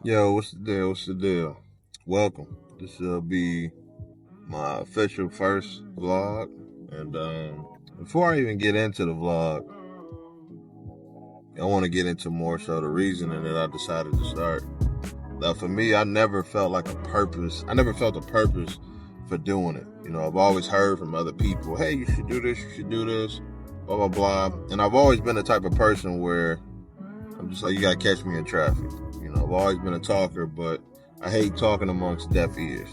Yo, what's the deal? What's the deal? Welcome. This will be my official first vlog. And before I even get into the vlog, I want to get into more so the reasoning that I decided to start. Now, for me, I never felt like a purpose. I never felt a purpose for doing it. You know, I've always heard from other people, hey, you should do this, you should do this, blah, blah, blah. And I've always been the type of person where I'm just like, you got to catch me in traffic. You know, I've always been a talker, but I hate talking amongst deaf ears.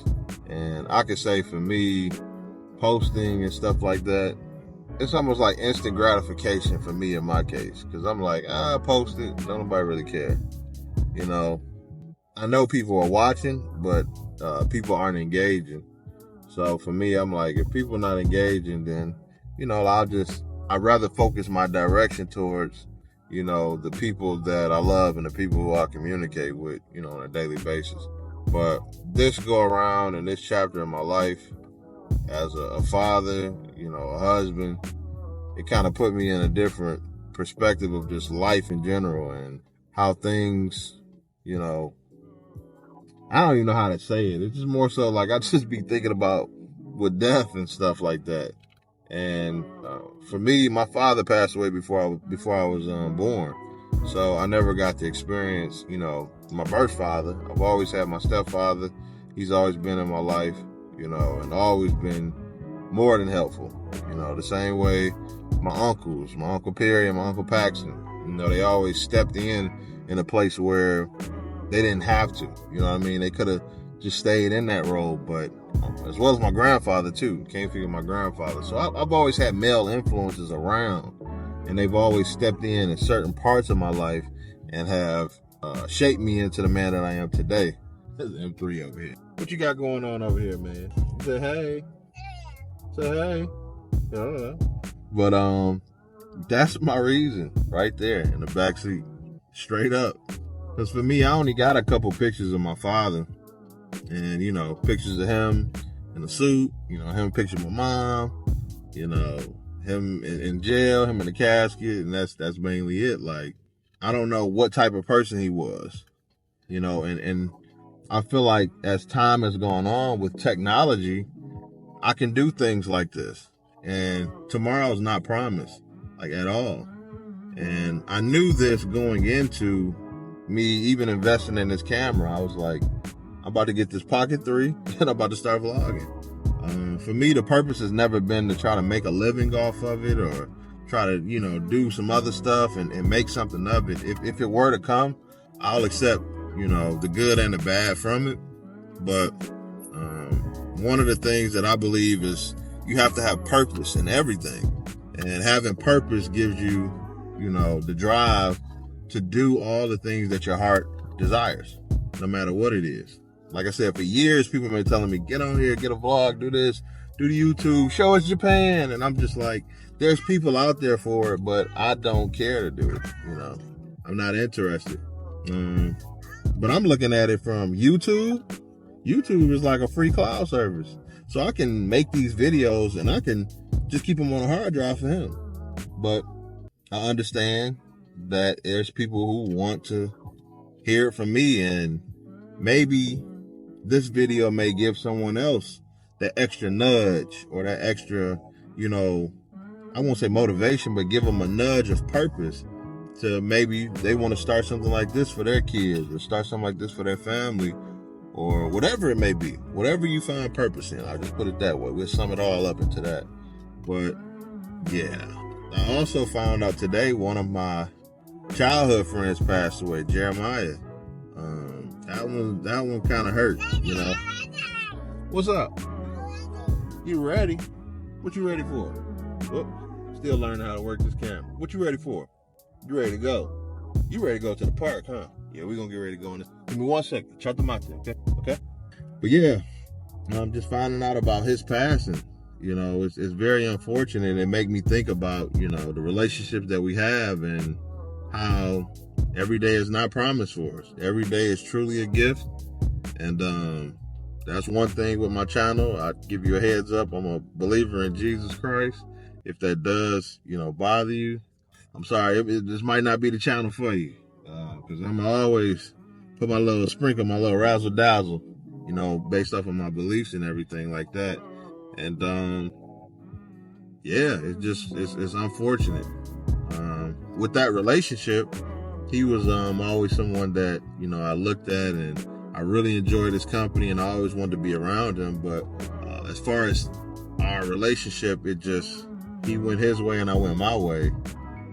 And I could say for me, posting and stuff like that, it's almost like instant gratification for me in my case. Because I'm like, I post it, don't nobody really care. You know, I know people are watching, but people aren't engaging. So for me, I'm like, if people are not engaging, then, you know, I'd rather focus my direction towards, you know, the people that I love and the people who I communicate with, you know, on a daily basis. But this go around in this chapter in my life as a father, you know, a husband, it kind of put me in a different perspective of just life in general and how things, you know, I don't even know how to say it. It's just more so like I just be thinking about with death and stuff like that. And for me, my father passed away before I was born, so I never got to experience, you know, my birth father. I've always had my stepfather. He's always been in my life, you know, and always been more than helpful. You know, the same way my uncles, my Uncle Perry and my Uncle Paxton, you know, they always stepped in a place where they didn't have to. You know what I mean? They could have just stayed in that role, but as well as my grandfather too. Can't forget my grandfather. So I've always had male influences around, and they've always stepped in certain parts of my life and have shaped me into the man that I am today. There's M3 over here. What you got going on over here, man? Say hey. Say hey. I don't know. But that's my reason right there in the back seat, straight up. Because for me, I only got a couple pictures of my father, and you know, pictures of him in a suit, you know, him picture of my mom, you know, him in jail, him in the casket, and that's mainly it. Like, I don't know what type of person he was, you know, and I feel like as time has gone on with technology, I can do things like this, and tomorrow's not promised, like at all. And I knew this going into me even investing in this camera. I was like, I'm about to get this Pocket 3 and I'm about to start vlogging. For me, the purpose has never been to try to make a living off of it or try to, you know, do some other stuff and make something of it. If it were to come, I'll accept, you know, the good and the bad from it. But one of the things that I believe is you have to have purpose in everything. And having purpose gives you, you know, the drive to do all the things that your heart desires, no matter what it is. Like I said, for years, people have been telling me, get on here, get a vlog, do this, do the YouTube, show us Japan. And I'm just like, there's people out there for it, but I don't care to do it. You know, I'm not interested. But I'm looking at it from YouTube. YouTube is like a free cloud service. So I can make these videos and I can just keep them on a hard drive for him. But I understand that there's people who want to hear it from me, and maybe this video may give someone else that extra nudge or that extra, you know, I won't say motivation, but give them a nudge of purpose to maybe they want to start something like this for their kids or start something like this for their family or whatever it may be. Whatever you find purpose in, I'll just put it that way. We'll sum it all up into that. But yeah, I also found out today one of my childhood friends passed away, Jeremiah. That one kind of hurt, you know. What's up? You ready? What you ready for? Whoop. Still learning how to work this camera. What you ready for? You ready to go? You ready to go to the park, huh? Yeah, we're gonna get ready to go in this. Give me 1 second. Shut the mic, okay? Okay. But yeah, I'm just finding out about his passing. You know, it's very unfortunate. It make me think about, you know, the relationships that we have and how every day is not promised for us. Every day is truly a gift. And that's one thing with my channel. I give you a heads up. I'm a believer in Jesus Christ. If that does, you know, bother you, I'm sorry. This might not be the channel for you. Because I'm always put my little sprinkle, my little razzle dazzle, you know, based off of my beliefs and everything like that. And yeah, it's unfortunate. With that relationship, he was always someone that, you know, I looked at and I really enjoyed his company and I always wanted to be around him. But as far as our relationship, he went his way and I went my way.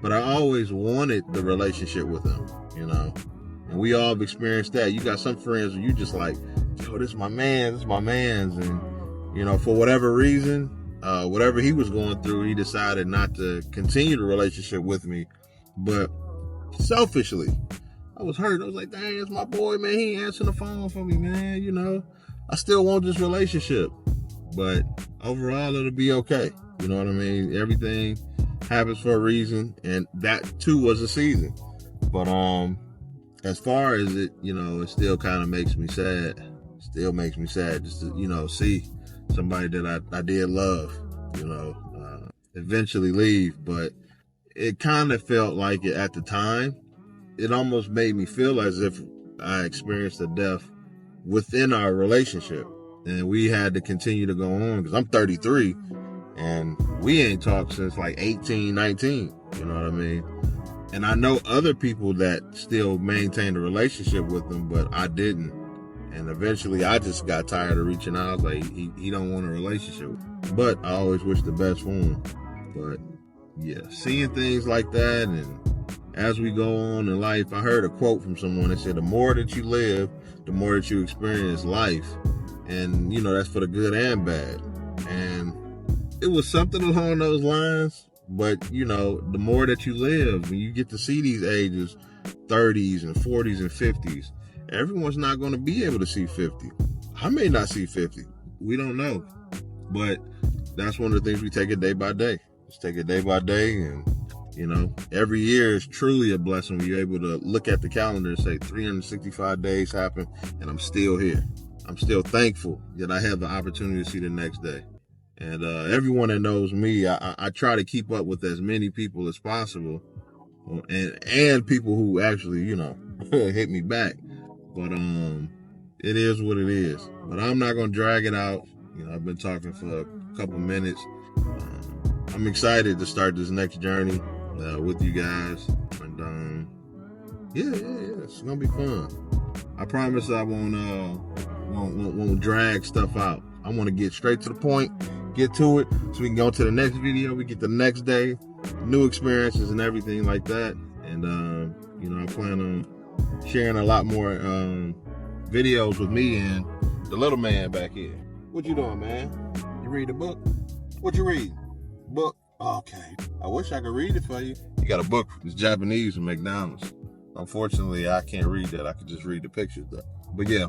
But I always wanted the relationship with him, you know. And we all have experienced that. You got some friends where you just like, yo, this is my man's. And, you know, for whatever reason, whatever he was going through, he decided not to continue the relationship with me. But selfishly, I was hurt. I was like, dang, it's my boy, man. He ain't answering the phone for me, man. You know, I still want this relationship. But overall, it'll be okay. You know what I mean? Everything happens for a reason. And that, too, was a season. But as far as it, you know, it still kind of makes me sad. Still makes me sad just to, you know, see somebody that I did love, you know, eventually leave. But it kind of felt like it at the time. It almost made me feel as if I experienced a death within our relationship. And we had to continue to go on because I'm 33 and we ain't talked since like 18, 19. You know what I mean? And I know other people that still maintain a relationship with them, but I didn't. And eventually I just got tired of reaching out. I was like, he don't want a relationship. But I always wish the best for him. But yeah, seeing things like that, and as we go on in life, I heard a quote from someone that said, the more that you live, the more that you experience life. And, you know, that's for the good and bad. And it was something along those lines. But, you know, the more that you live, when you get to see these ages, 30s and 40s and 50s, everyone's not going to be able to see 50. I may not see 50. We don't know. But that's one of the things we take it day by day. Just take it day by day. And, you know, every year is truly a blessing when you're able to look at the calendar and say 365 days happen and I'm still here. I'm still thankful that I have the opportunity to see the next day. And everyone that knows me, I try to keep up with as many people as possible, and people who actually, you know, hit me back. But it is what it is. But I'm not gonna drag it out. You know, I've been talking for a couple minutes. I'm excited to start this next journey with you guys, and yeah, it's gonna be fun. I promise I won't drag stuff out. I want to get straight to the point, get to it, so we can go to the next video. We get the next day, new experiences and everything like that. And you know, I plan on sharing a lot more videos with me and the little man back here. What you doing, man? You read the book? What you read? Book? Okay. I wish I could read it for you. You got a book. It's Japanese from McDonald's. Unfortunately, I can't read that. I could just read the pictures though. But yeah,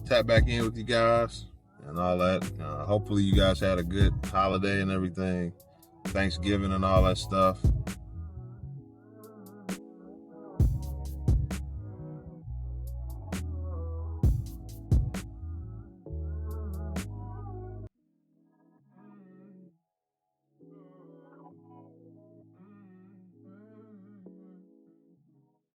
tap back in with you guys and all that. Hopefully you guys had a good holiday and everything. Thanksgiving and all that stuff.